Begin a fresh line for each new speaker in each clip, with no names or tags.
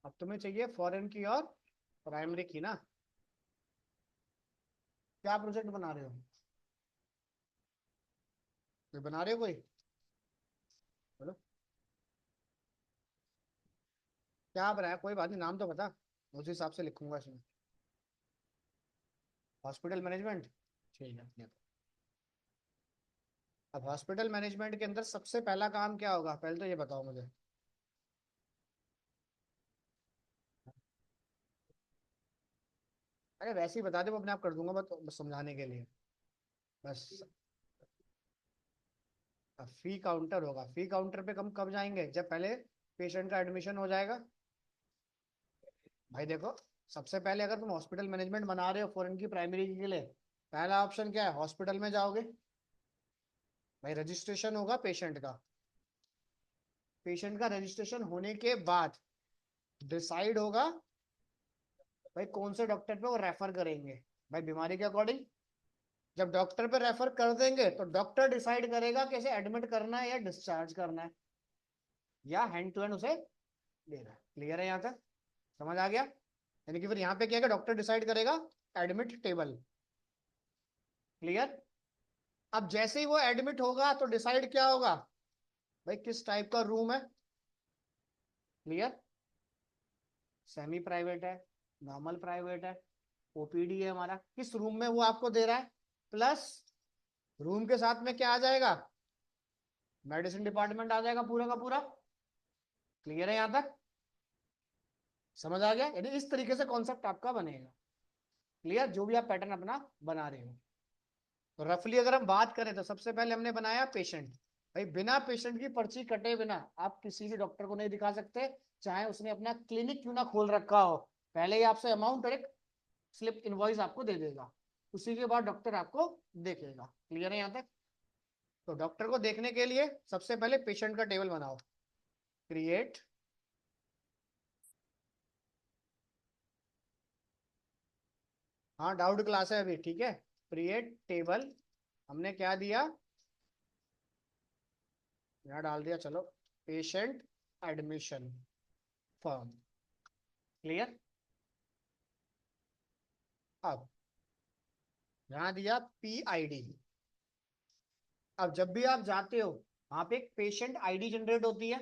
अब तुम्हें चाहिए फॉरेन की और प्राइमरी की ना। क्या प्रोजेक्ट बना रहे हो? कोई बना रहे हो कोई? बोलो। क्या बनाया? कोई बात नहीं, नाम तो बता, उस हिसाब से लिखूंगा इसमें। Hospital management. ठीक है, ये तो। अब हॉस्पिटल मैनेजमेंट के अंदर सबसे पहला काम क्या होगा, पहले तो ये बताओ मुझे। अरे वैसे ही बता दे, वो अपने आप कर दूंगा, बस समझाने के लिए। बस। फी काउंटर होगा। फी काउंटर पे कम कब जाएंगे, जब पहले पेशेंट का एडमिशन हो जाएगा। भाई देखो, सबसे पहले अगर तुम हॉस्पिटल मैनेजमेंट बना रहे हो फॉरेन की प्राइमरी के लिए, पहला ऑप्शन क्या है, हॉस्पिटल में जाओगे। भाई रजिस्ट्रेशन होगा पेशेंट का। पेशेंट का रजिस्ट्रेशन होने के बाद डिसाइड होगा भाई कौन से डॉक्टर पे वो रेफर करेंगे, भाई बीमारी के अकॉर्डिंग। जब डॉक्टर पे रेफर कर देंगे तो डॉक्टर डिसाइड करेगा कि इसे एडमिट करना है या डिस्चार्ज करना है, या हैंड टू हैंड उसे देना है। क्लियर है यहाँ तक? समझ आ गया? यानी कि फिर यहाँ पे क्या है, डॉक्टर डिसाइड करेगा एडमिट टेबल। क्लियर? अब जैसे ही वो एडमिट होगा तो डिसाइड क्या होगा, भाई किस टाइप का रूम है। क्लियर? सेमी प्राइवेट है, नॉर्मल प्राइवेट है, ओपीडी है हमारा, किस रूम में वो आपको दे रहा है। प्लस रूम के साथ में क्या आ जाएगा, मेडिसिन डिपार्टमेंट आ जाएगा पूरा का पूरा। क्लियर है यहाँ तक? समझ आ गया? यानी इस तरीके से कॉन्सेप्ट आपका बनेगा। क्लियर? जो भी आप पैटर्न अपना बना रहे हो। तो रफली अगर हम बात करें तो सबसे पहले हमने बनाया पेशेंट। भाई बिना पेशेंट की पर्ची कटे बिना आप किसी भी डॉक्टर को नहीं दिखा सकते, चाहे उसने अपना क्लिनिक क्यों ना खोल रखा हो। पहले ही आपसे अमाउंट और एक स्लिप इनवॉइस आपको दे देगा, उसी के बाद डॉक्टर आपको देखेगा। क्लियर है यहाँ तक? तो डॉक्टर को देखने के लिए सबसे पहले पेशेंट का टेबल बनाओ। क्रिएट। हाँ, डाउट क्लास है अभी, ठीक है। Create table. हमने क्या दिया, यहाँ डाल दिया, चलो। Patient admission form. क्लियर? अब यहाँ दिया PID। अब जब भी आप जाते हो वहां पे एक पेशेंट आईडी जनरेट होती है,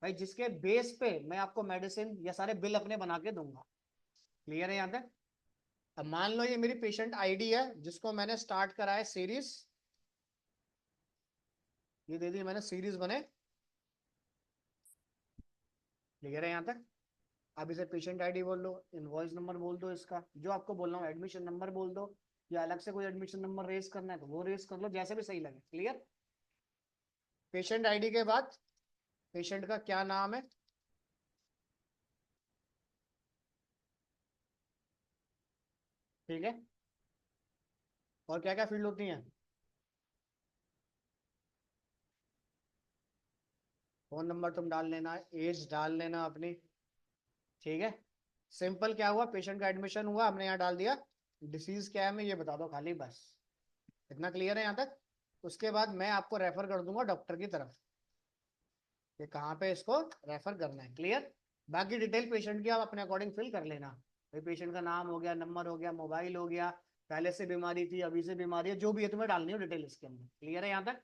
भाई जिसके बेस पे मैं आपको मेडिसिन या सारे बिल अपने बना के दूंगा। क्लियर है यहाँ तक? अब मान लो ये मेरी पेशेंट आईडी है जिसको मैंने स्टार्ट करा है सीरीज, ये दे दी मैंने, सीरीज बने। क्लियर है यहाँ तक? आप इसे पेशेंट आईडी बोल दो, इनवॉइस नंबर बोल दो, इसका जो आपको बोलना हो, एडमिशन नंबर बोल दो, या अलग से कोई एडमिशन नंबर रेस करना है तो वो रेस कर लो, जैसे भी सही लगे। क्लियर? पेशेंट आईडी के बाद पेशेंट का क्या नाम है, ठीक है, और क्या क्या फील्ड होती हैं। फोन नंबर तुम डाल लेना, एज डाल लेना अपनी। ठीक है। सिंपल, क्या हुआ, पेशेंट का एडमिशन हुआ, हमने यहाँ डाल दिया। डिसीज क्या है हमें ये बता दो खाली, बस। इतना क्लियर है यहाँ तक? उसके बाद मैं आपको रेफर कर दूंगा डॉक्टर की तरफ, कि कहाँ पे इसको रेफर करना है। क्लियर? बाकी डिटेल पेशेंट की आप अपने अकॉर्डिंग फिल कर लेना। भाई पेशेंट का नाम हो गया, नंबर हो गया, मोबाइल हो गया, पहले से बीमारी थी, अभी से बीमारी है, जो भी है तुम्हें डालनी हो डिटेल इसके अंदर। क्लियर है यहाँ तक?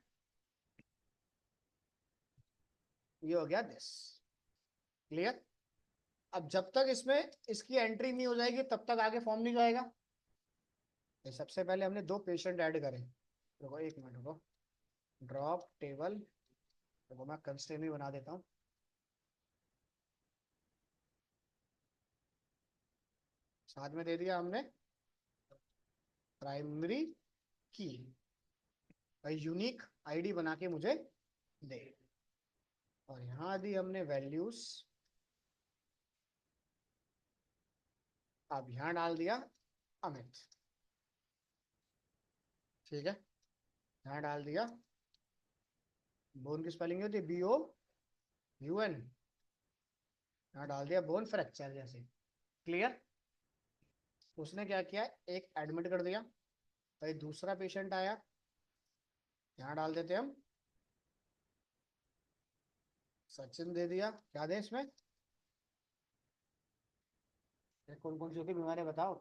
ये हो गया दिस। क्लियर? अब जब तक इसमें इसकी एंट्री नहीं हो जाएगी तब तक आगे फॉर्म नहीं जाएगा। ये सबसे पहले हमने दो पेशेंट ऐड करें। रुको एक मिनट, रुको। ड्रॉप टेबल, रुको मैं कंस्ट्रेंट भी बना देता हूँ। साथ में दे दिया हमने प्राइमरी की, भाई यूनिक आईडी बना के मुझे दे। और यहाँ दी हमने वैल्यूज, अब यहाँ डाल दिया अमित। ठीक है। यहाँ डाल दिया, बोन की स्पेलिंग होती है BOUN। यहाँ डाल दिया बोन फ्रैक्चर जैसे। क्लियर? उसने क्या किया, एक एडमिट कर दिया, भाई दूसरा पेशेंट आया, यहाँ डाल देते हम सचिन, दे दिया, क्या दें इसमें, कौन कौन सी होती बीमारी बताओ।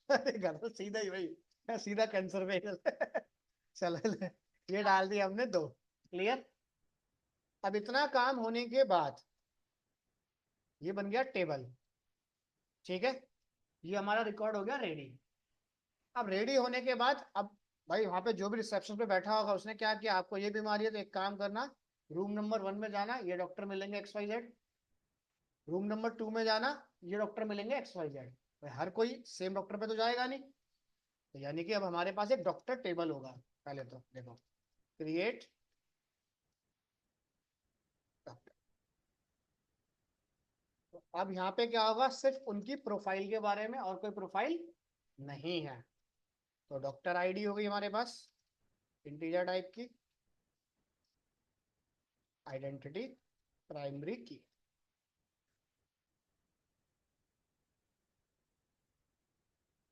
अरे गलत, सीधा ही भाई, सीधा कैंसर पे चलो ये डाल दिया हमने दो। क्लियर। अब इतना काम होने के बाद ये बन गया टेबल। ठीक है, ये हमारा रिकॉर्ड हो गया रेडी। अब रेडी होने के बाद अब भाई वहां पे जो भी रिसेप्शन पे बैठा होगा उसने क्या किया, आपको ये बीमारी है तो एक काम करना, रूम नंबर 1 में जाना, ये डॉक्टर मिलेंगे XYZ। रूम नंबर 2 में जाना, ये डॉक्टर मिलेंगे XYZ। भाई हर कोई सेम डॉक्टर पे तो जाएगा नहीं, तो यानी कि अब हमारे पास एक डॉक्टर टेबल होगा। पहले तो देखो, क्रिएट डॉक्टर। तो अब यहाँ पे क्या होगा, सिर्फ उनकी प्रोफाइल के बारे में और कोई प्रोफाइल नहीं है। तो डॉक्टर आईडी हो गई हमारे पास इंटीजर टाइप की, आइडेंटिटी प्राइमरी की।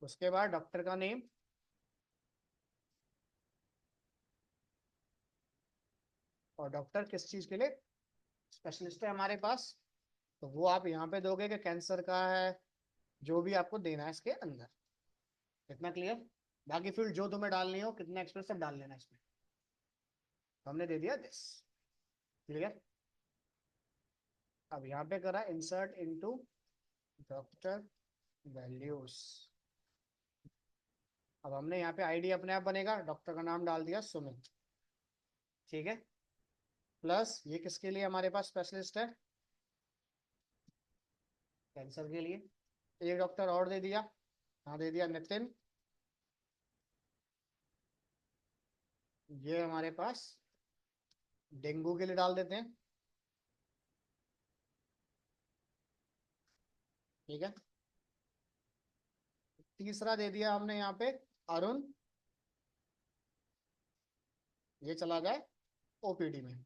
उसके बाद डॉक्टर का नेम, और डॉक्टर किस चीज के लिए स्पेशलिस्ट है हमारे पास, तो वो आप यहाँ पे दोगे कि कैंसर का है, जो भी आपको देना है इसके अंदर। इतना क्लियर। बाकी फील्ड जो तुम्हें डालनी हो, कितना एक्सप्रेस सब डाल लेना इसमें। तो हमने दे दिया दिस। क्लियर। अब यहाँ पे करा इंसर्ट इनटू डॉक्टर वैल्यूज। अब हमने यहाँ पे आईडी अपने आप बनेगा, डॉक्टर का नाम डाल दिया सुमित। ठीक है, प्लस ये किसके लिए हमारे पास स्पेशलिस्ट है, कैंसर के लिए। एक डॉक्टर और दे दिया, हाँ दे दिया नितिन। ये हमारे पास डेंगू के लिए डाल देते हैं। ठीक है, तीसरा दे दिया हमने यहाँ पे अरुण, ये चला जाए ओपीडी में।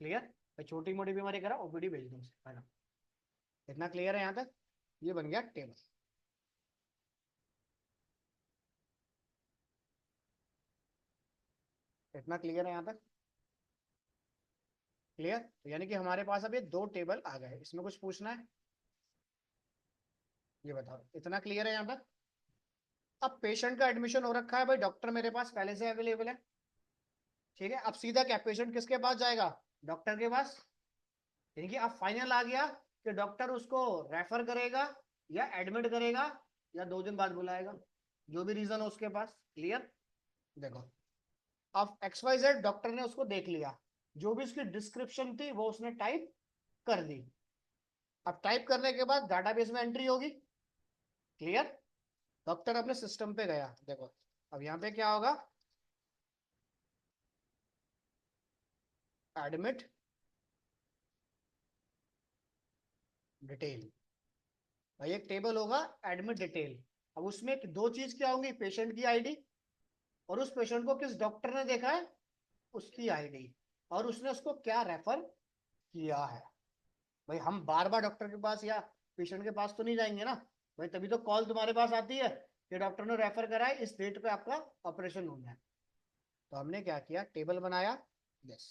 क्लियर। छोटी मोटी बीमारी करा ओपीडी भेज दो उसे, है ना। इतना क्लियर है यहाँ तक। ये बन गया टेबल। इतना क्लियर है यहाँ तक। क्लियर। तो यानी कि हमारे पास अब ये दो टेबल आ गए, इसमें कुछ पूछना है ये बताओ। इतना क्लियर है यहाँ तक। अब पेशेंट का एडमिशन हो रखा है भाई, डॉक्टर मेरे पास पहले से अवेलेबल है। ठीक है, अब सीधा क्या पेशेंट किसके पास जाएगा, डॉक्टर के पास। यानी कि अब फाइनल आ गया कि डॉक्टर उसको रेफर करेगा या एडमिट करेगा या 2 दिन बाद बुलाएगा, जो भी रीजन हो उसके पास। क्लियर। देखो, अब XYZ डॉक्टर ने उसको देख लिया, जो भी उसकी डिस्क्रिप्शन थी वो उसने टाइप कर दी। अब टाइप करने के बाद डाटाबेस में एंट्री होगी। क्लियर। डॉक्टर अपने सिस्टम पे गया, देखो अब यहाँ पे क्या होगा, एडमिट डिटेल। भाई एक टेबल होगा एडमिट डिटेल। अब उसमें दो चीज क्या होंगी, पेशेंट की आईडी और उस पेशेंट को किस डॉक्टर ने देखा है उसकी आईडी, और उसने उसको क्या रेफर किया है। भाई हम बार बार डॉक्टर के पास या पेशेंट के पास तो नहीं जाएंगे ना भाई, तभी तो कॉल तुम्हारे पास आती है कि डॉक्टर ने रेफर करा है, इस डेट पे आपका ऑपरेशन होना है। तो हमने क्या किया, टेबल बनाया। यस।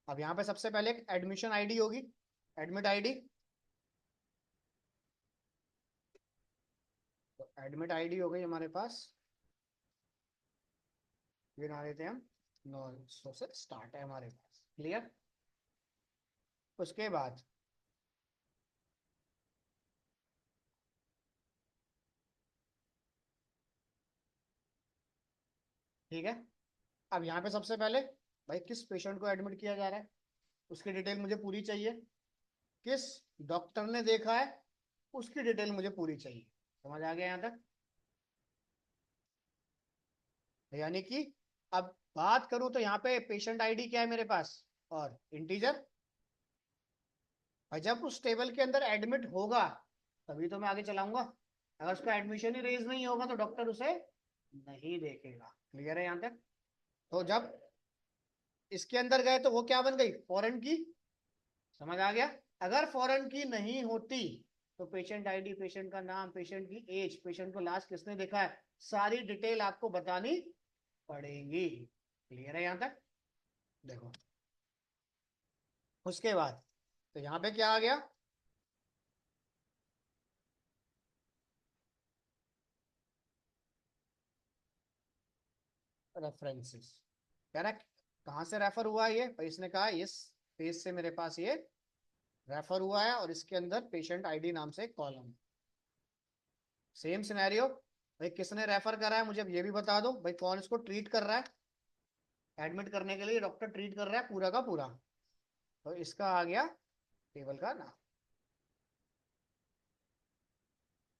अब यहाँ पे सबसे पहले एक एडमिशन आईडी होगी, एडमिट आईडी। तो एडमिट आईडी हो गई हमारे पास, ये बना देते हैं हम 900 से स्टार्ट है हमारे पास। क्लियर। उसके बाद ठीक है, अब यहाँ पे सबसे पहले भाई किस पेशेंट को एडमिट किया जा रहा है उसकी डिटेल मुझे पूरी चाहिए, किस डॉक्टर ने देखा है उसकी डिटेल मुझे पूरी चाहिए। समझ आ गया यहाँ तक। यानी कि अब बात करूं तो यहाँ पे पेशेंट आईडी क्या है मेरे पास, और इंटीजर। और जब उस टेबल के अंदर एडमिट होगा तभी तो मैं आगे चलाऊंगा, अगर उसका एडमिशन ही रेज नहीं होगा तो डॉक्टर उसे नहीं देखेगा। क्लियर है यहाँ तक। तो जब इसके अंदर गए तो वो क्या बन गई, फॉरेन की। समझ आ गया। अगर फॉरेन की नहीं होती तो पेशेंट आईडी, पेशेंट का नाम, पेशेंट की एज, पेशेंट को लास्ट किसने देखा है, सारी डिटेल आपको बतानी पड़ेगी। क्लियर है यहां तक। देखो उसके बाद तो यहाँ पे क्या आ गया, रेफरेंसेस, कह रहा है कहाँ से रेफर हुआ है ये, भाई इसने कहा इस पेज से मेरे पास ये रेफर हुआ है और इसके अंदर पेशेंट आईडी नाम से एक कॉलम। सेम सिनेरियो, भाई किसने रेफर करा है मुझे अब ये भी बता दो, भाई कौन इसको ट्रीट कर रहा है, एडमिट करने के लिए डॉक्टर ट्रीट कर रहा है पूरा का पूरा, तो इसका आ गया टेबल का नाम।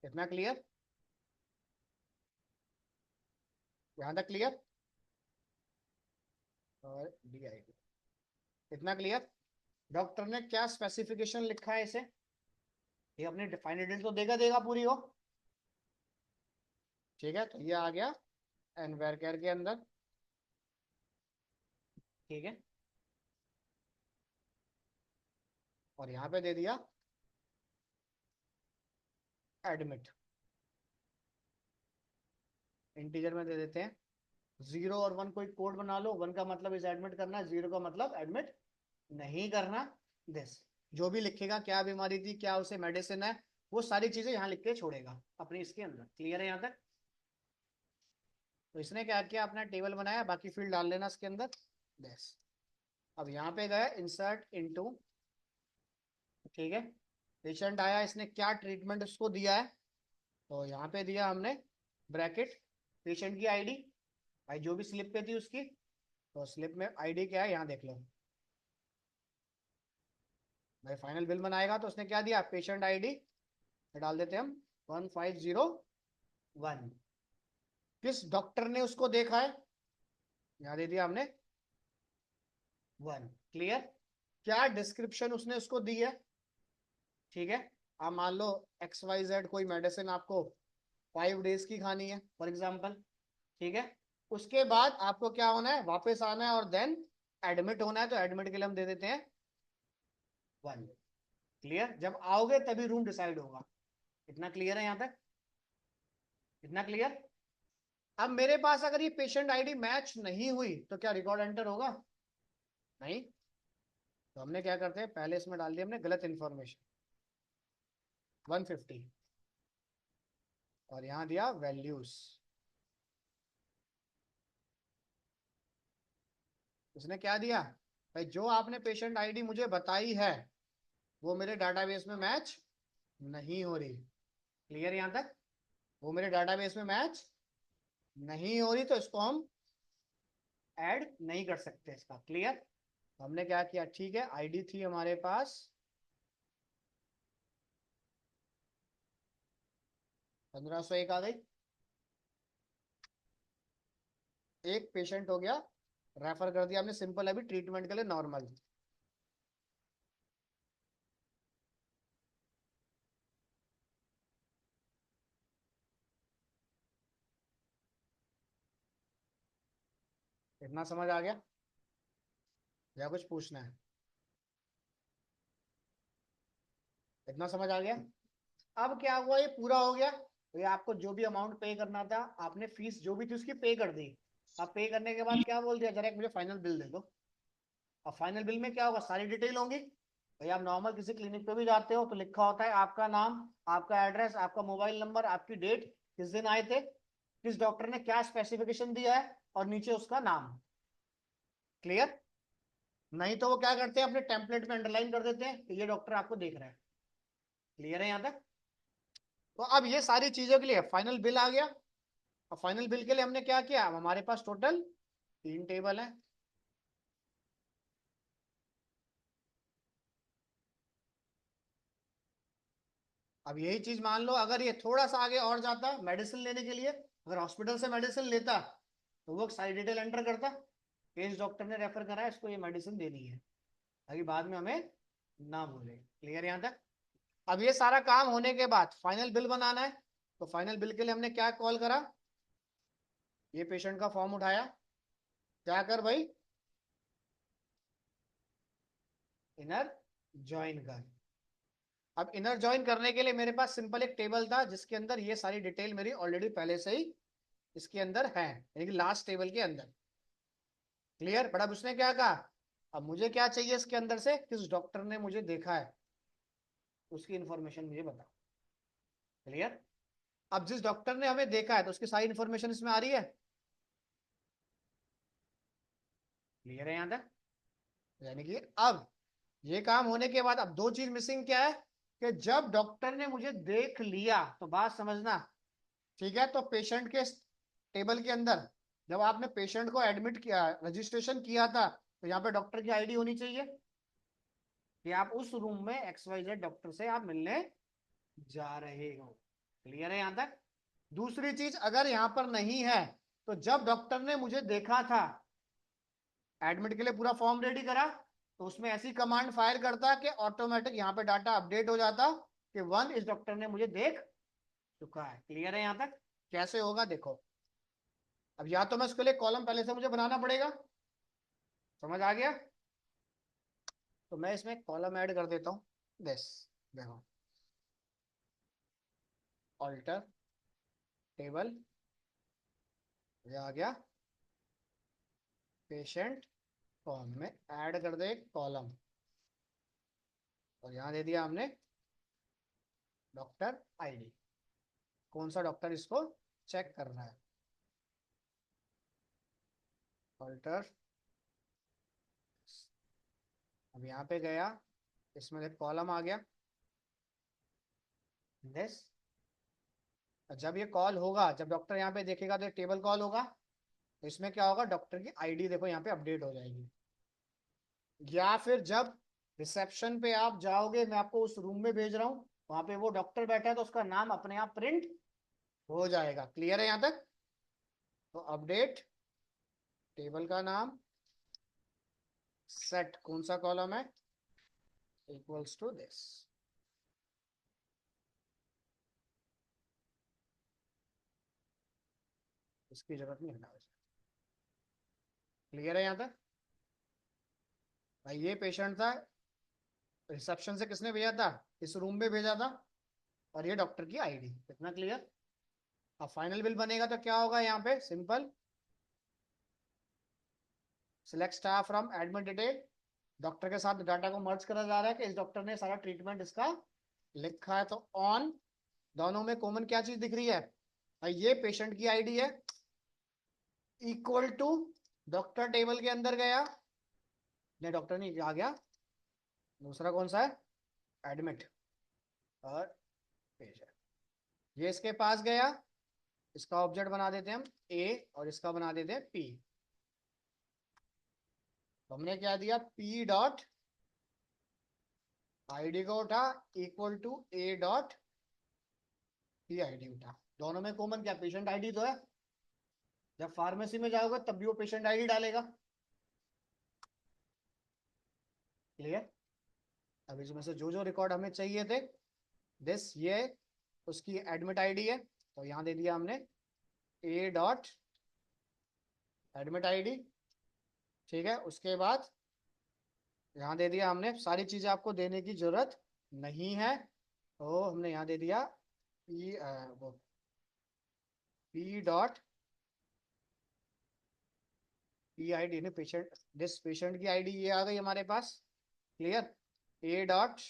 इतना क्लियर, यहाँ तक क्लियर, और डी आई डी, इतना क्लियर। डॉक्टर ने क्या स्पेसिफिकेशन लिखा है इसे, ये अपनी डिफाइंड डिटेल तो देगा देगा पूरी हो, ठीक है, तो ये आ गया एनवेयर केयर के अंदर, ठीक है, और यहाँ पे दे दिया एडमिट, इंटीजर में दे देते हैं 0 और 1, कोई कोड बना लो, 1 का मतलब इसे एडमिट करना, 0 का मतलब एडमिट नहीं करना। दिस जो भी लिखेगा क्या बीमारी थी, क्या उसे मेडिसिन है, वो सारी चीजें यहाँ लिख के छोड़ेगा अपनी इसके अंदर। क्लियर है यहाँ तक? तो इसने क्या किया, अपना टेबल बनाया, बाकी फील्ड डाल लेना इसके अंदर। दिस अब यहाँ पे गए इंसर्ट इनटू, ठीक है, पेशेंट आया, इसने क्या ट्रीटमेंट उसको दिया है, तो यहाँ पे दिया हमने ब्रैकेट पेशेंट की आईडी, भाई जो भी स्लिप पे थी उसकी, तो स्लिप में आईडी क्या है यहाँ देख लो, भाई फाइनल बिल बनाएगा तो उसने क्या दिया, पेशेंट आईडी डाल देते हैं हम 1501, किस डॉक्टर ने उसको देखा है, यहाँ दे दिया हमने 1। क्लियर, क्या डिस्क्रिप्शन उसने उसको दी है, ठीक है, आप मान लो XYZ कोई मेडिसिन आपको 5 डेज की खानी है फॉर एग्जाम्पल, ठीक है, उसके बाद आपको क्या होना है, वापस आना है और देन एडमिट होना है, तो एडमिट के लिए हम दे देते हैं 1। क्लियर, जब आओगे तभी रूम डिसाइड होगा। इतना क्लियर है यहाँ तक? इतना क्लियर। अब मेरे पास अगर ये पेशेंट आईडी मैच नहीं हुई तो क्या रिकॉर्ड एंटर होगा? नहीं। तो हमने क्या करते हैं, पहले इसमें डाल दिया हमने गलत इंफॉर्मेशन 150, और यहां दिया वैल्यूज, उसने क्या दिया, भाई जो आपने पेशेंट आईडी मुझे बताई है वो मेरे डाटाबेस में मैच नहीं हो रही। क्लियर यहां तक? वो मेरे डाटाबेस में मैच नहीं हो रही, तो इसको हम ऐड नहीं कर सकते इसका। क्लियर, तो हमने क्या किया, ठीक है, आईडी थी हमारे पास 1501 आ गई, एक पेशेंट हो गया, रेफर कर दिया हमने सिंपल अभी ट्रीटमेंट के लिए नॉर्मल। इतना समझ आ गया या कुछ पूछना है? इतना समझ आ गया। अब क्या हुआ, ये पूरा हो गया, तो ये आपको जो भी अमाउंट पे करना था, आपने फीस जो भी थी उसकी पे कर दी। अब पे करने के बाद क्या बोल दिया, जरा एक मुझे फाइनल बिल दे दो। अब फाइनल बिल में क्या होगा, सारी डिटेल होंगी। भाई आप नॉर्मल किसी क्लिनिक पे भी जाते हो तो लिखा होता है आपका नाम, आपका एड्रेस, आपका मोबाइल नंबर, आपकी डेट, किस दिन आए थे, किस डॉक्टर ने क्या स्पेसिफिकेशन दिया है, और नीचे उसका नाम। क्लियर? नहीं तो वो क्या करते हैं, अपने टेम्पलेट में अंडरलाइन कर देते हैं कि ये डॉक्टर आपको देख रहा है। क्लियर है यहाँ तक? तो अब ये सारी चीजों के लिए फाइनल बिल आ गया। अब फाइनल बिल के लिए हमने क्या किया, अब हमारे पास टोटल 3 टेबल है। अब यही चीज मान लो अगर ये थोड़ा सा आगे और जाता मेडिसिन लेने के लिए, अगर हॉस्पिटल से मेडिसिन लेता तो वो सारी डिटेल एंटर करता कि इस डॉक्टर ने रेफर करा है, इसको ये मेडिसिन देनी है, ताकि बाद में हमें ना भूले। क्लियर यहाँ तक? अब ये सारा काम होने के बाद फाइनल बिल बनाना है, तो फाइनल बिल के लिए हमने क्या कॉल करा, ये पेशेंट का फॉर्म उठाया, क्या कर भाई, इनर ज्वाइन कर। अब इनर ज्वाइन करने के लिए मेरे पास सिंपल एक टेबल था जिसके अंदर ये सारी डिटेल मेरी ऑलरेडी पहले से ही इसके अंदर है, यानी कि लास्ट टेबल के अंदर। क्लियर, बट अब उसने क्या कहा, अब मुझे क्या चाहिए इसके अंदर से, किस डॉक्टर ने मुझे देखा है उसकी इंफॉर्मेशन मुझे बताओ। क्लियर। अब जिस डॉक्टर ने हमें देखा है तो उसकी सारी इंफॉर्मेशन इसमें आ रही है। क्लियर है यहां तक। यानी कि अब ये काम होने के बाद अब दो चीज मिसिंग क्या है, कि जब डॉक्टर ने मुझे देख लिया तो बात समझना, ठीक है, तो पेशेंट के टेबल के अंदर जब आपने पेशेंट को एडमिट किया, रजिस्ट्रेशन किया था, तो यहाँ पे डॉक्टर की आईडी होनी चाहिए कि आप उस रूम में XYZ डॉक्टर से आप मिलने जा रहे हो। क्लियर है यहां तक। दूसरी चीज अगर यहां पर नहीं है, तो जब डॉक्टर ने मुझे देखा था, एडमिट के लिए पूरा फॉर्म रेडी करा, तो उसमें ऐसी कमांड फायर करता कि ऑटोमेटिक यहाँ पे डाटा अपडेट हो जाता कि वन, इस डॉक्टर ने मुझे देख चुका है। क्लियर है यहां तक। कैसे होगा देखो। अब या तो मैं उसके लिए कॉलम पहले से मुझे बनाना पड़ेगा, समझ आ गया। तो मैं इसमें कॉलम ऐड कर देता हूँ, दिस, देखो, ऑल्टर टेबल, ये आ गया पेशेंट फॉर्म में, ऐड कर दे कॉलम, और यहाँ दे दिया हमने डॉक्टर आईडी, कौन सा डॉक्टर इसको चेक कर रहा है। ऑल्टर, अब यहाँ पे गया, इसमें एक कॉलम आ गया दिस। जब ये कॉल होगा, जब डॉक्टर यहाँ पे देखेगा तो टेबल कॉल होगा, तो इसमें क्या होगा, डॉक्टर की आईडी देखो यहाँ पे अपडेट हो जाएगी। या फिर जब रिसेप्शन पे आप जाओगे, मैं आपको उस रूम में भेज रहा हूँ, वहां पे वो डॉक्टर बैठा है तो उसका नाम अपने आप प्रिंट हो जाएगा। क्लियर है यहाँ तक। तो अपडेट टेबल का नाम, सेट कौन सा कॉलम है, इक्वल्स टू दिस। इसकी जरूरत नहीं हटाओ। क्लियर है यहाँ तक। भाई ये पेशेंट था, रिसेप्शन से किसने भेजा था, इस रूम में भेजा था, और ये डॉक्टर की आईडी, इतना क्लियर। अब फाइनल बिल बनेगा तो क्या होगा, यहाँ पे simple, select staff from admit detail, doctor के साथ डाटा को मर्ज करा जा रहा है कि इस डॉक्टर ने सारा ट्रीटमेंट इसका लिखा है, तो ऑन, दोनों में कॉमन क्या चीज दिख रही है, भाई ये पेशेंट की आईडी है, इक्वल टू डॉक्टर टेबल के अंदर गया, नहीं डॉक्टर नहीं आ गया, दूसरा कौन सा है, एडमिट और पेशेंट, ये इसके पास गया, इसका ऑब्जेक्ट बना देते हैं हम ए और इसका बना देते हैं पी। तो हमने क्या दिया, पी डॉट आईडी को उठा, equal to A dot P ID उठा, दोनों में कॉमन क्या, पेशेंट आईडी तो है। जब फार्मेसी में जाओगे तब भी वो पेशेंट आईडी डालेगा। क्लियर। अब इसमें से जो जो रिकॉर्ड हमें चाहिए थे, दिस, ये उसकी एडमिट आईडी है, तो यहाँ दे दिया हमने ए डॉट एडमिट आईडी। ठीक है, उसके बाद यहाँ दे दिया हमने, सारी चीजें आपको देने की जरूरत नहीं है, तो हमने यहाँ दे दिया पी, वो पी डॉट पी आईडी ने पेशेंट, दिस पेशेंट की आईडी ये आ गई हमारे पास। क्लियर। ए डॉट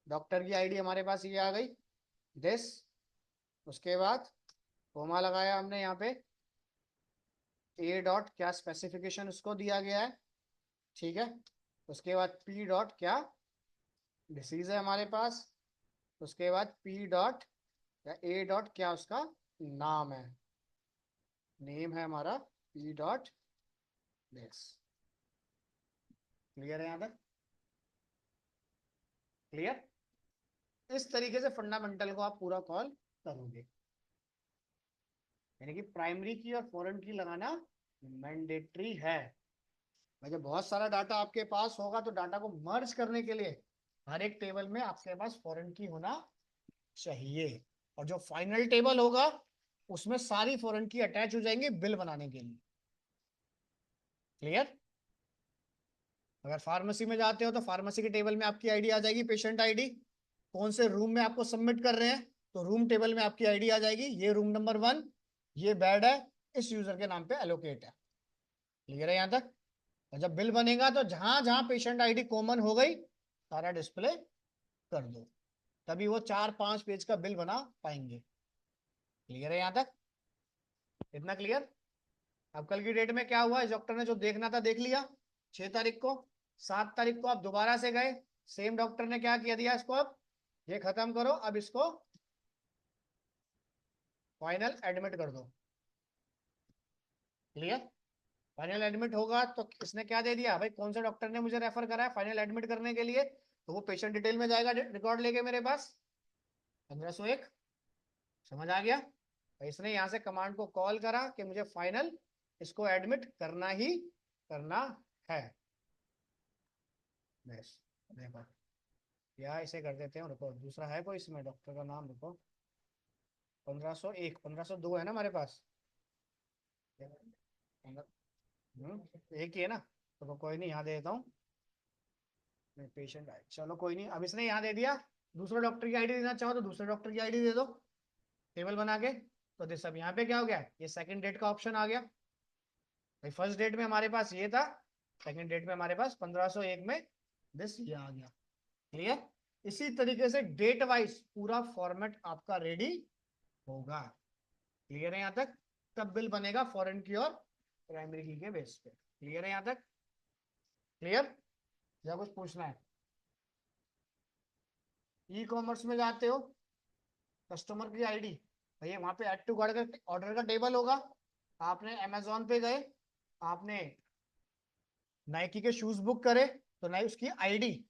डॉक्टर की आईडी हमारे पास ये आ गई दिस। उसके बाद कोमा लगाया हमने यहाँ पे, ए डॉट क्या स्पेसिफिकेशन उसको दिया गया है, ठीक है। उसके बाद पी डॉट क्या डिसीज है हमारे पास, उसके बाद पी डॉट या ए डॉट क्या उसका नाम है, नेम है हमारा पी डॉट दिस। क्लियर है यहाँ तक। क्लियर। इस तरीके से फंडामेंटल को आप पूरा कॉल करोगे, यानी कि प्राइमरी की और फॉरेन की लगाना मैंडेटरी है। भाई जब बहुत सारा डाटा आपके पास होगा तो डाटा को मर्ज करने के लिए हर एक टेबल में आपके पास फॉरेन की होना चाहिए, और जो फाइनल टेबल होगा उसमें सारी फॉरेन की अटैच हो जाएंगी बिल बनाने के लिए। क्लियर। अगर फार्मेसी में जाते हो तो फार्मेसी के टेबल में आपकी आईडी आ जाएगी, पेशेंट आईडी, कौन से रूम में आपको सबमिट कर रहे हैं, तो रूम टेबल में आपकी आईडी आ जाएगी, ये रूम नंबर 1, ये बेड है, इस यूजर के नाम पे एलोकेट है। क्लियर है यहां तक। और जब बिल बनेगा तो जहां जहां पेशेंट आईडी कॉमन हो गई सारा डिस्प्ले कर दो, तभी वो 4-5 पेज का बिल बना पाएंगे। क्लियर है यहाँ तक? इतना क्लियर? अब कल की डेट में क्या हुआ, इस डॉक्टर ने जो देखना था देख लिया 6 तारीख को। 7 तारीख को आप दोबारा से गए, सेम डॉक्टर ने क्या किया दिया, इसको अब ये खत्म करो, अब इसको फाइनल एडमिट कर दो। क्लियर? फाइनल एडमिट होगा तो इसने क्या दे दिया भाई, कौन से डॉक्टर ने मुझे रेफर करा है फाइनल एडमिट करने के लिए, तो वो पेशेंट डिटेल में जाएगा रिकॉर्ड लेके मेरे पास 1501। समझ आ गया? तो इसने यहाँ से कमांड को कॉल करा कि मुझे फाइनल इसको एडमिट करना ही करना है। बस देखो, या इसे कर देते हैं, रुको दूसरा है कोई इसमें डॉक्टर का नाम, रुको 1501 1502 है ना हमारे पास। एक ही है ना, तो कोई नहीं, यहाँ दे देता हूँ मैं पेशेंट आई, चलो कोई नहीं, अब इसने यहाँ दे दिया। दूसरे डॉक्टर की आईडी देना चाहो तो दूसरे डॉक्टर की आईडी दे दो टेबल बना के। तो दिस अब यहाँ पे क्या हो गया, ये सेकंड डेट का ऑप्शन आ गया भाई। फर्स्ट डेट में हमारे पास ये था, सेकंड डेट में हमारे पास 1501 में दिस ये आ गया। क्लियर? इसी तरीके से डेट वाइज पूरा फॉर्मेट आपका रेडी होगा। क्लियर है यहाँ तक? तब बिल बनेगा फॉरेन की और प्राइमरी की के बेस पे। क्लियर है यहाँ तक? क्लियर? या कुछ पूछना है? ई कॉमर्स में जाते हो, कस्टमर की आईडी, भैया वहां पे ऐड टू ऑर्डर का टेबल होगा। आपने अमेजोन पे गए, आपने नाइकी के शूज बुक करे, तो नाइ उसकी आईडी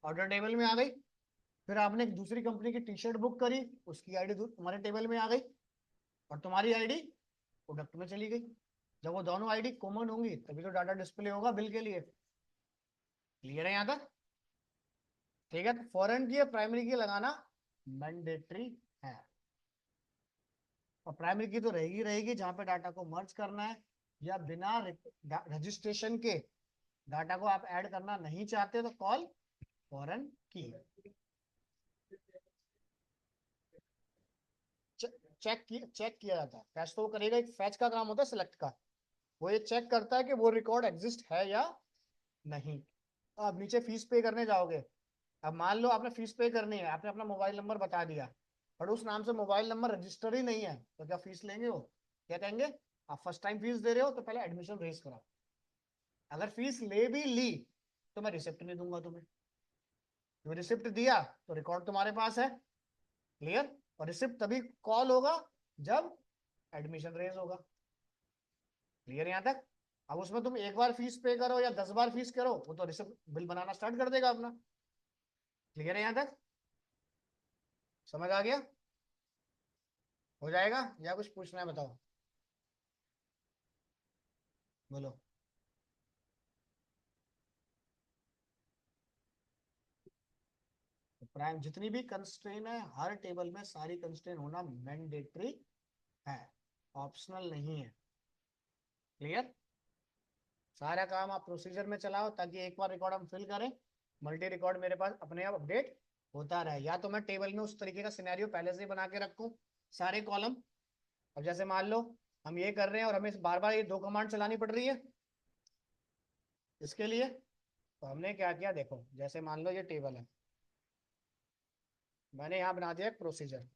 ऑर्डर टेबल में आ गई। फिर आपने एक दूसरी कंपनी की टी शर्ट बुक करी, उसकी आईडी तुम्हारे टेबल में आ गई, और तुम्हारी आईडी प्रोडक्ट में चली गई। जब वो दोनों आईडी कॉमन होंगी तभी तो डाटा डिस्प्ले होगा बिल के लिए। क्लियर है यहाँ तक? ठीक है, तो फॉरेन की प्राइमरी की लगाना मैंडेटरी है, और प्राइमरी की तो रहेगी रहेगी जहां पे डाटा को मर्ज करना है, या बिना रजिस्ट्रेशन के डाटा को आप ऐड करना नहीं चाहते तो कॉल फॉरेन की। चेक किया जाता है, फैच तो वो करेगा, एक फैच का काम होता है सिलेक्ट का, वो ये चेक करता है कि वो रिकॉर्ड एग्जिस्ट है या नहीं। तो आप नीचे फीस पे करने जाओगे, अब मान लो आपने फीस पे करनी है, आपने अपना मोबाइल नंबर बता दिया, पर उस नाम से मोबाइल नंबर रजिस्टर ही नहीं है, तो क्या फीस लेंगे वो? क्या कहेंगे, आप फर्स्ट टाइम फीस दे रहे हो तो पहले एडमिशन रेज कराओ। अगर फीस ले भी ली तो मैं रिसिप्ट नहीं दूंगा तुम्हें, जो रिसिप्ट दिया तो रिकॉर्ड तुम्हारे पास है। क्लियर? और रिसिप्ट तभी कॉल होगा जब एडमिशन रेज होगा। क्लियर यहाँ तक? अब उसमें तुम एक बार फीस पे करो या 10 बार फीस करो, वो तो रिसिप्ट बिल बनाना स्टार्ट कर देगा अपना। क्लियर है यहाँ तक? समझ आ गया? हो जाएगा या कुछ पूछना है बताओ, बोलो। तो प्राइम जितनी भी कंस्ट्रेन है हर टेबल में सारी कंस्ट्रेन होना मैंडेटरी है, ऑप्शनल नहीं है। क्लियर? सारा काम आप प्रोसीजर में चलाओ ताकि एक बार रिकॉर्ड हम फिल करें, मल्टी रिकॉर्ड मेरे पास अपने आप अपडेट होता रहे। या तो मैं टेबल में उस तरीके का सिनेरियो पहले से ही बना के रखूं, सारे कॉलम। अब जैसे मान लो हम ये कर रहे हैं और हमें बार बार ये 2 कमांड चलानी पड़ रही है इसके लिए, तो हमने क्या किया, देखो जैसे मान लो ये टेबल है, मैंने यहाँ बना दिया एक प्रोसीजर।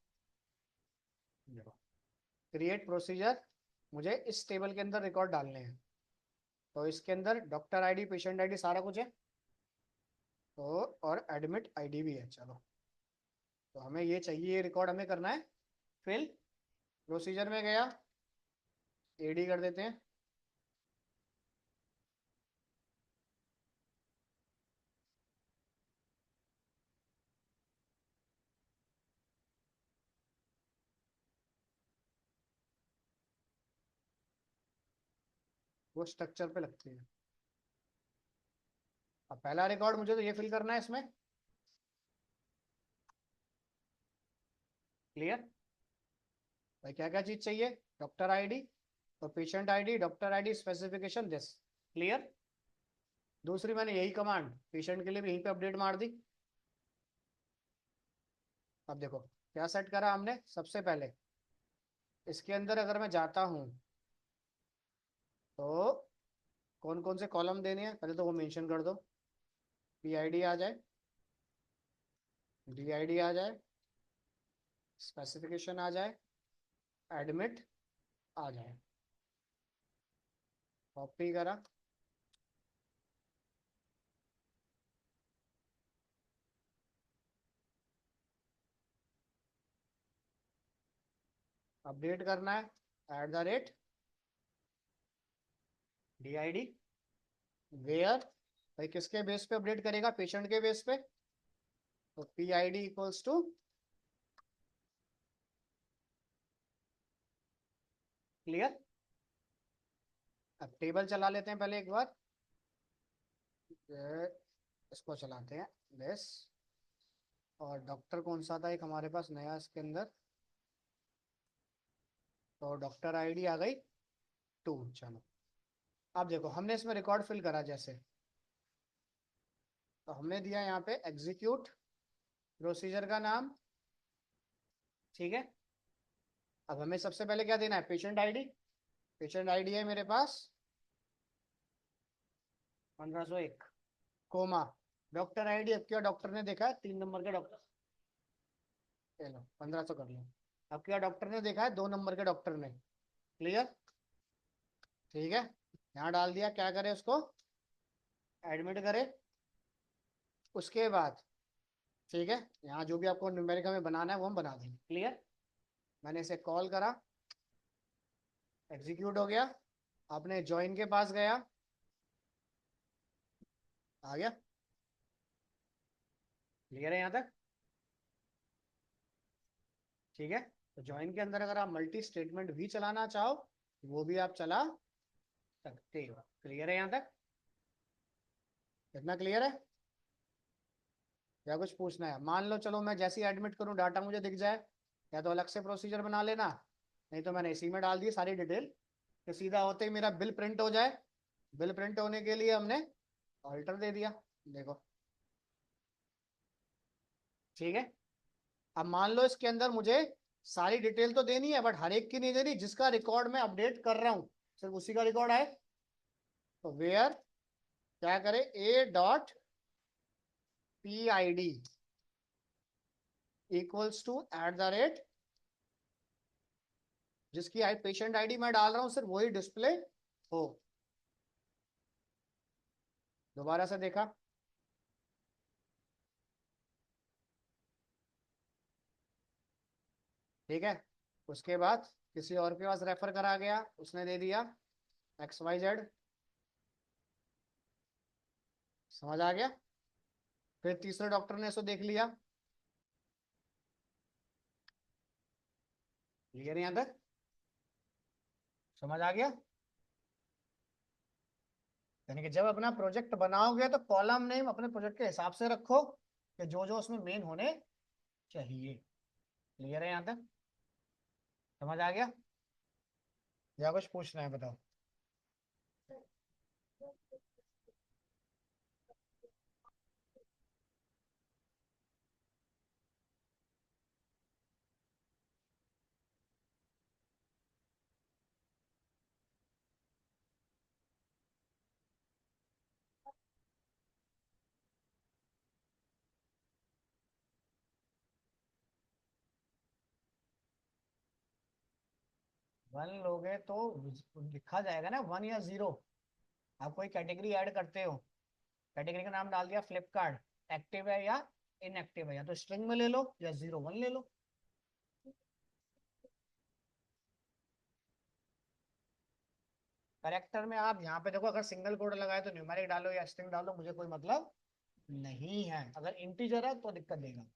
देखो, क्रिएट प्रोसीजर, मुझे इस टेबल के अंदर रिकॉर्ड डालने हैं, तो इसके अंदर डॉक्टर आईडी पेशेंट आईडी सारा कुछ है, तो और एडमिट आईडी भी है। चलो, तो हमें ये चाहिए, ये रिकॉर्ड हमें करना है फिल। प्रोसीजर में गया, एडी कर देते हैं, वो स्ट्रक्चर पे लगती है। अब पहला रिकॉर्ड मुझे तो ये फिल करना है इसमें। क्लियर? भाई क्या क्या चीज चाहिए, डॉक्टर आईडी और patient ID, doctor ID specification this. Clear? दूसरी मैंने यही कमांड पेशेंट के लिए भी यहीं पे अपडेट मार दी। अब देखो क्या सेट करा हमने, सबसे पहले इसके अंदर अगर मैं जाता हूं तो कौन कौन से कॉलम देने हैं पहले तो वो मेंशन कर दो। पीआईडी आ जाए, डीआईडी आ जाए, स्पेसिफिकेशन आ जाए, एडमिट आ जाए। कॉपी करा, अपडेट करना है @ डीआईडी वेयर। भाई किसके बेस पे अपडेट करेगा? पेशेंट के बेस पे। तो पीआईडी इक्वल्स टू क्लियर। अब टेबल चला लेते हैं पहले एक बार। ये इसको चलाते हैं दिस। और डॉक्टर कौन सा था एक हमारे पास नया इसके अंदर? तो डॉक्टर आईडी आ गई 2। चलो अब देखो हमने इसमें रिकॉर्ड फिल करा जैसे, तो हमने दिया यहाँ पे एग्जीक्यूट प्रोसीजर का नाम। ठीक है, अब हमें सबसे पहले क्या देना है? Patient ID. पेशेंट आईडी है मेरे पास 1501 कोमा। डॉक्टर आईडी अब क्या डॉक्टर ने देखा है? 3 नंबर के डॉक्टर। चलो 1500 कर लो। अब क्या डॉक्टर ने देखा है? 2 नंबर के डॉक्टर ने। क्लियर। ठीक है, यहाँ डाल दिया। क्या करे? उसको एडमिट करे। उसके बाद ठीक है, यहाँ जो भी आपको न्यूमेरिक में बनाना है वो हम बना देंगे। क्लियर। मैंने इसे कॉल करा, एग्जीक्यूट हो गया। आपने ज्वाइन के पास गया, आ गया। क्लियर है यहाँ तक? ठीक है, तो ज्वाइन के अंदर अगर आप मल्टी स्टेटमेंट भी चलाना चाहो वो भी आप चला सकते हो। क्लियर है यहाँ तक? कितना क्लियर है? या कुछ पूछना है? मान लो चलो मैं जैसे ही एडमिट करूँ डाटा मुझे दिख जाए, या तो अलग से प्रोसीजर बना लेना, नहीं तो मैंने इसी में डाल दी सारी डिटेल कि सीधा होते ही मेरा बिल प्रिंट हो जाए। बिल प्रिंट होने के लिए हमने ऑल्टर दे दिया। देखो ठीक है। अब मान लो इसके अंदर मुझे सारी डिटेल तो देनी है बट हर एक की नहीं देनी, जिसका रिकॉर्ड मैं अपडेट कर रहा हूं सिर्फ उसी का रिकॉर्ड आए। तो वेयर क्या करे? A.PID इक्वल्स टू @ जिसकी आई पेशेंट आईडी मैं डाल रहा हूं सिर्फ वही डिस्प्ले हो। दोबारा से देखा, ठीक है। उसके बाद किसी और के पास रेफर करा गया, उसने दे दिया XYZ। समझ आ गया? फिर तीसरे डॉक्टर ने इसको देख लिया। क्लियर यहां तक? समझ आ गया? यानी कि जब अपना प्रोजेक्ट बनाओगे तो कॉलम नेम अपने प्रोजेक्ट के हिसाब से रखो कि जो जो उसमें मेन होने चाहिए। क्लियर है यहाँ तक? समझ आ गया? या कुछ पूछना है बताओ। 1 लोगे तो लिखा जाएगा ना 1 या 0। आप कोई कैटेगरी ऐड करते हो, कैटेगरी का नाम डाल दिया फ्लिपकार्ट, एक्टिव है या इनएक्टिव है, या तो स्ट्रिंग में ले लो या 01 ले लो। करेक्टर में आप यहाँ पे देखो, अगर सिंगल कोड लगाए तो न्यूमेरिक डालो या स्ट्रिंग डालो, मुझे कोई मतलब नहीं है। अगर इंटीजर है तो दिक्कत देगा।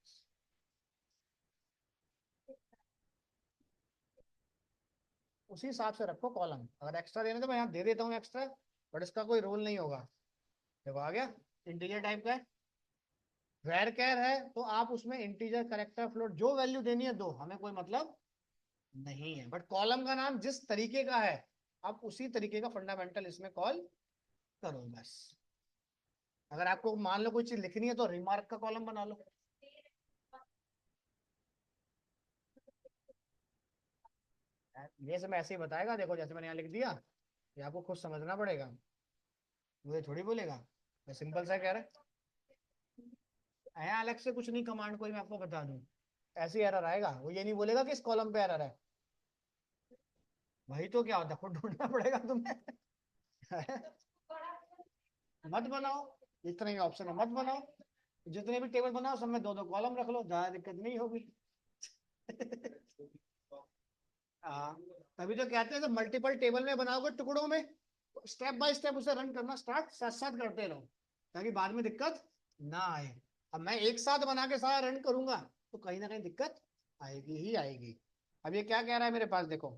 उसी हिसाब से रखो कॉलम। अगर एक्स्ट्रा देने तो मैं यहाँ दे देता हूँ एक्स्ट्रा, बट इसका कोई रोल नहीं होगा। देखो आ गया, इंटीजर टाइप का है। वेर कैर है तो आप उसमें इंटीजर करेक्टर फ्लोट जो वैल्यू देनी है दो, हमें कोई मतलब नहीं है। बट कॉलम का नाम जिस तरीके का है आप उसी तरीके का फंडामेंटल इसमें कॉल करो बस। अगर आपको मान लो कोई चीज लिखनी है तो रिमार्क का कॉलम बना लो। ये सब ऐसे ही बताएगा, देखो जैसे मैंने यहाँ लिख दिया, ये आपको खुद समझना पड़ेगा। मुझे थोड़ी बोलेगा, मैं सिंपल सा कह रहा है, अलग से कुछ नहीं कमांड कोई मैं आपको बता दूं, ऐसी एरर आएगा, वो ये नहीं बोलेगा कि इस कॉलम पे एरर है। वही तो क्या होता है, खुद ढूंढना पड़ेगा तुम्हें। मत बनाओ, इतना ही ऑप्शन है, मत बनाओ। जितने भी टेबल बनाओ सब में दो दो कॉलम रख लो, ज्यादा दिक्कत नहीं होगी। हाँ, तभी तो कहते हैं मल्टीपल टेबल में बनाओगे टुकड़ों में, स्टेप बाय स्टेप उसे रन करना स्टार्ट साथ साथ करते रहो, ताकि बाद में दिक्कत ना आए। अब मैं एक साथ बना के सारा रन करूंगा तो कहीं ना कहीं दिक्कत आएगी ही आएगी। अब ये क्या कह रहा है मेरे पास देखो,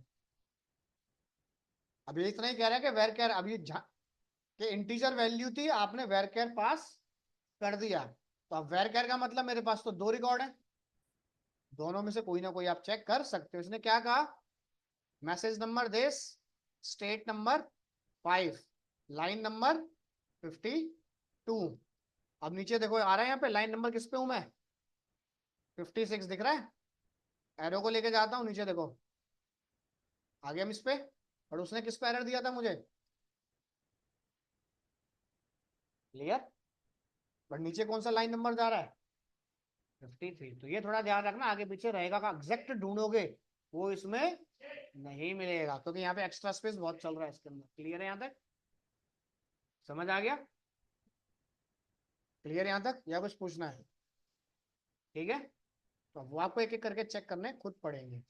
अब ये इतना ही कह रहा है कि वेर कैर, अब ये कि इंटीजर वैल्यू थी, आपने वेर कैर पास कर दिया, तो अब वेर कैर का मतलब मेरे पास तो दो रिकॉर्ड है, दोनों में से कोई ना कोई आप चेक कर सकते हो। इसने क्या कहा, message number this, state number 5, line number 52। अब नीचे देखो आ रहा है यहाँ पे लाइन नंबर किस पे हूं मैं, 56 दिख रहा है, एरो को लेके जाता हूँ नीचे देखो, आ गया हम इस पे, और उसने किस पे एरर दिया था मुझे, क्लियर। बट नीचे कौन सा लाइन नंबर जा रहा है, 53। तो ये थोड़ा ध्यान रखना, आगे पीछे रहेगा का एग्जैक्ट ढूंढोगे वो इसमें नहीं मिलेगा, क्योंकि यहाँ पे एक्स्ट्रा स्पेस बहुत चल रहा है इसके अंदर। क्लियर है यहाँ तक, समझ आ गया, क्लियर यहाँ तक, या कुछ पूछना है? ठीक है, तो वो आपको एक एक करके चेक करने खुद पड़ेंगे,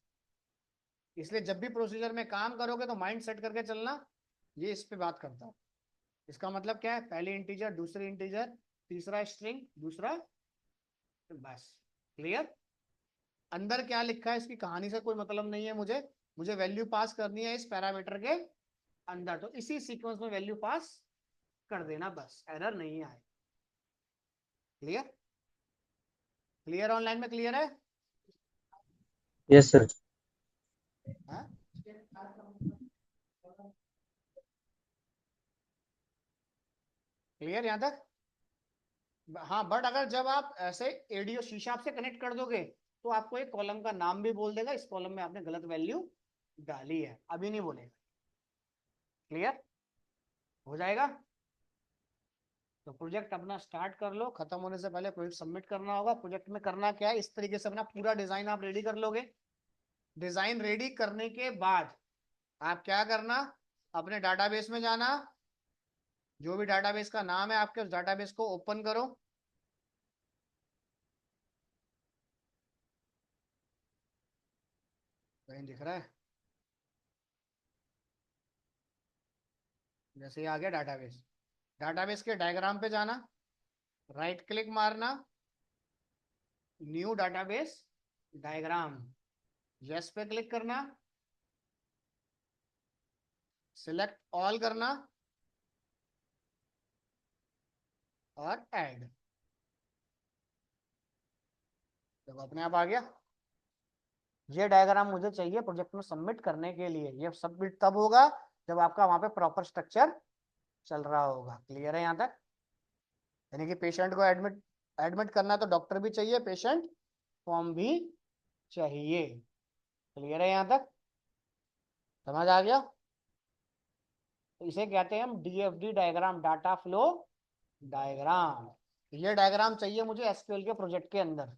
इसलिए जब भी प्रोसीजर में काम करोगे तो माइंड सेट करके चलना, ये इस पे बात करता है। इसका मतलब क्या है, पहली इंटीजर, दूसरी इंटीजर, तीसरा स्ट्रिंग, दूसरा, बस। क्लियर, अंदर क्या लिखा है इसकी कहानी से कोई मतलब नहीं है मुझे, मुझे वैल्यू पास करनी है इस पैरामीटर के अंदर, तो इसी सीक्वेंस में वैल्यू पास कर देना, बस एरर नहीं आए। क्लियर, क्लियर, ऑनलाइन में क्लियर है?
Yes sir.
हाँ, क्लियर यहाँ तक? हाँ, बट अगर जब आप ऐसे एडीओ शीशा आपसे कनेक्ट कर दोगे तो आपको एक कॉलम का नाम भी बोल देगा, इस कॉलम में आपने गलत वैल्यू डाली है, अभी नहीं बोलेगा। क्लियर हो जाएगा, तो प्रोजेक्ट अपना स्टार्ट कर लो, खत्म होने से पहले प्रोजेक्ट सबमिट करना होगा। प्रोजेक्ट में करना क्या है, इस तरीके से अपना पूरा डिजाइन आप रेडी कर लोगे। डिजाइन रेडी करने के बाद आप क्या करना, अपने डाटाबेस में जाना, जो भी डाटाबेस का नाम है आपके, उस डाटाबेस को ओपन करो। कहीं दिख रहा है, जैसे ही आ गया डाटाबेस, डाटाबेस के डायग्राम पे जाना, राइट क्लिक मारना, न्यू डाटाबेस डायग्राम, यस पे क्लिक करना, सिलेक्ट ऑल करना और ऐड, तो अपने आप आ गया। ये डायग्राम मुझे चाहिए प्रोजेक्ट में सबमिट करने के लिए, ये सबमिट तब होगा जब आपका वहां पे प्रॉपर स्ट्रक्चर चल रहा होगा। क्लियर है यहाँ तक, यानी कि पेशेंट को एडमिट एडमिट करना तो डॉक्टर भी चाहिए, पेशेंट फॉर्म भी चाहिए। क्लियर है यहाँ तक, समझ आ गया? तो इसे कहते हैं हम DFD diagram, data flow diagram. ये डायग्राम चाहिए मुझे एसक्यूएल के प्रोजेक्ट के अंदर,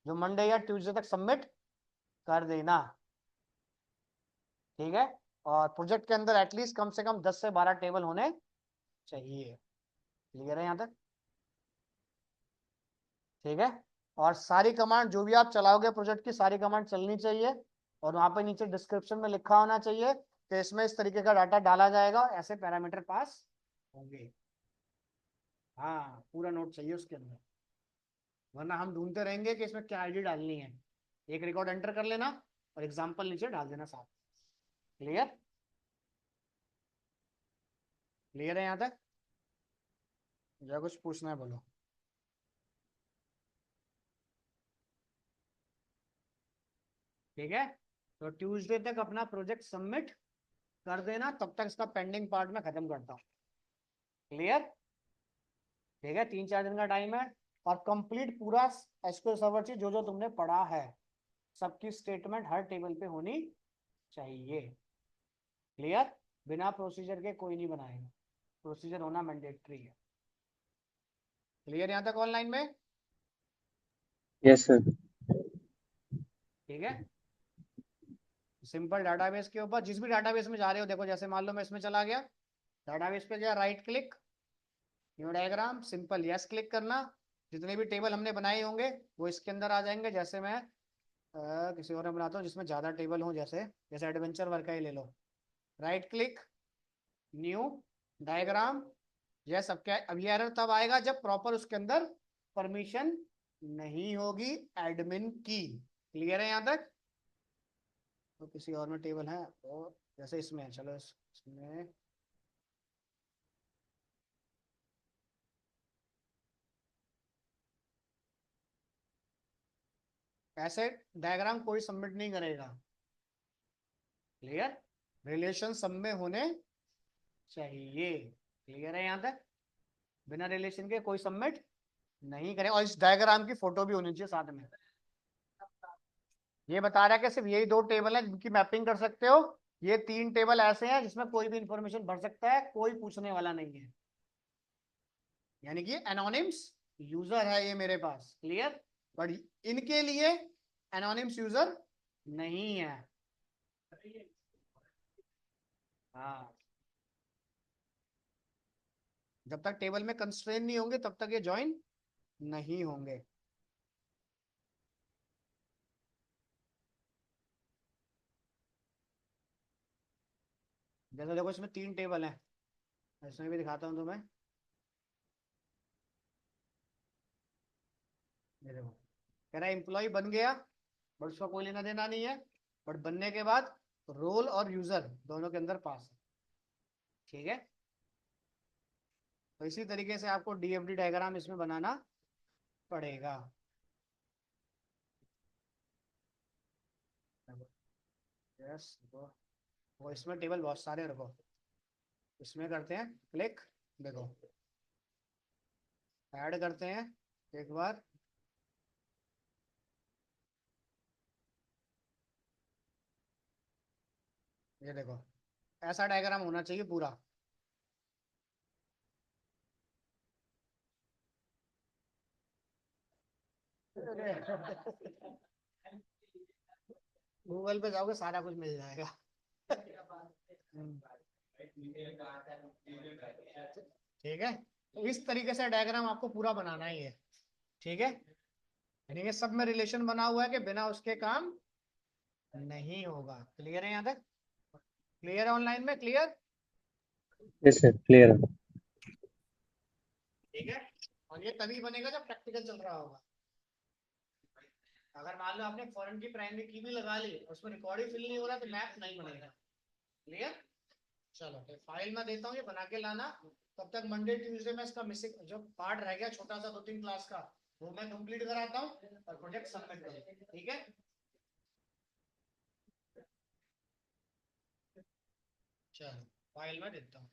जो मंडे या ट्यूसडे तक सबमिट कर देना। ठीक है, और प्रोजेक्ट के अंदर एटलीस्ट कम से कम 10 से 12 टेबल होने चाहिए। क्लियर है यहाँ तक? ठीक है, और सारी कमांड जो भी आप चलाओगे प्रोजेक्ट की, सारी कमांड चलनी चाहिए, और वहां पे नीचे डिस्क्रिप्शन में लिखा होना चाहिए कि इसमें इस तरीके का डाटा डाला जाएगा, ऐसे पैरामीटर पास होंगे। हाँ, पूरा नोट चाहिए उसके अंदर, वरना हम ढूंढते रहेंगे कि इसमें क्या आईडी डालनी है। एक रिकॉर्ड एंटर कर लेना और एग्जाम्पल नीचे डाल देना साथ। क्लियर, क्लियर है यहाँ तक, या कुछ पूछना है बोलो? ठीक है, तो ट्यूसडे तक अपना प्रोजेक्ट सबमिट कर देना, तब तक इसका पेंडिंग पार्ट में खत्म करता हूँ। क्लियर, ठीक है, 3-4 दिन का टाइम है, और कंप्लीट पूरा एसक्यूएल सर्वर चीज जो जो तुमने पढ़ा है सबकी स्टेटमेंट हर टेबल पे होनी चाहिए। क्लियर, बिना प्रोसीजर के कोई नहीं बनाएगा, प्रोसीजर होना मैंडेटरी है। क्लियर यहाँ तक ऑनलाइन में?
Yes sir.
ठीक है। सिंपल डाटाबेस के ऊपर जिस भी डाटाबेस में जा रहे हो, देखो जैसे मान लो मैं इसमें चला गया, डाटाबेस पे गया, right click, new diagram, simple yes click करना। जितने भी टेबल हमने बनाए होंगे वो इसके अंदर आ जाएंगे। जैसे मैं किसी और में बनाता हूँ जिसमें ज़्यादा टेबल हो, जैसे जैसे एडवेंचर वर्क का ही ले लो, राइट क्लिक, न्यू डायग्राम, यह सब क्या। अब ये एरर तब आएगा जब प्रॉपर उसके अंदर परमिशन नहीं होगी एडमिन की। क्लियर है यहाँ तक? तो किसी और में टेबल है तो जैसे इसमें है, चलो इसमें ऐसे डायग्राम कोई सबमिट नहीं करेगा। क्लियर? रिलेशन सब में होने चाहिए। क्लियर है यहाँ तक? बिना रिलेशन के कोई सबमिट नहीं करे। और इस डायग्राम की फोटो भी होनी चाहिए साथ में। ये बता रहा है कि सिर्फ यही दो टेबल है जिनकी मैपिंग कर सकते हो। ये तीन टेबल ऐसे हैं जिसमें कोई भी इंफॉर्मेशन भर सकता है, कोई पूछने वाला नहीं है। यानी कि एनोनिम्स यूजर है ये मेरे पास। क्लियर? बट इनके लिए एनोनिम्स यूजर नहीं है। हाँ, जब तक टेबल में कंस्ट्रेन नहीं होंगे तब तक ये ज्वाइन नहीं होंगे। जैसे देखो इसमें तीन टेबल हैं, इसमें भी दिखाता हूँ तुम्हें। ये देखो, कह रहा है एम्प्लॉय बन गया बट उसका कोई लेना देना नहीं है, बट बनने के बाद रोल और यूजर दोनों के अंदर पास है। ठीक है। तो इसी तरीके से आपको डीएफडी डायग्राम इसमें बनाना पड़ेगा। यस, वो इसमें टेबल बहुत सारे रखो। इसमें करते हैं क्लिक, देखो ऐड करते हैं एक बार। ये देखो ऐसा डायग्राम होना चाहिए पूरा। गूगल पे जाओगे सारा कुछ मिल जाएगा। हम्म, ठीक है। तो इस तरीके से डायग्राम आपको पूरा बनाना ही है। ठीक है। यानी कि सब में रिलेशन बना हुआ है कि बिना उसके काम नहीं होगा। क्लियर है यहाँ तक? क्लियर है ऑनलाइन में? क्लियर?
यस सर, क्लियर है।
ठीक है। और ये तभी बनेगा जब प्रैक्टिकल चल रहा होगा। अगर मान लो आपने फॉरेन की प्राइमरी की भी लगा ली, उसमें रिकॉर्ड ही फिल नहीं हो रहा तो मैप नहीं बनेगा। क्लियर? चलो तो फाइल में देता हूँ, ये बना के लाना। तब तक मंडे ट्यूसडे में इसका मिसिंग जो पार्ट रह गया छोटा सा 2-3 क्लास का, वो मैं कंप्लीट कराता हूँ और प्रोजेक्ट सबमिट करूँ। ठीक है। चलो फाइल में देता हूँ।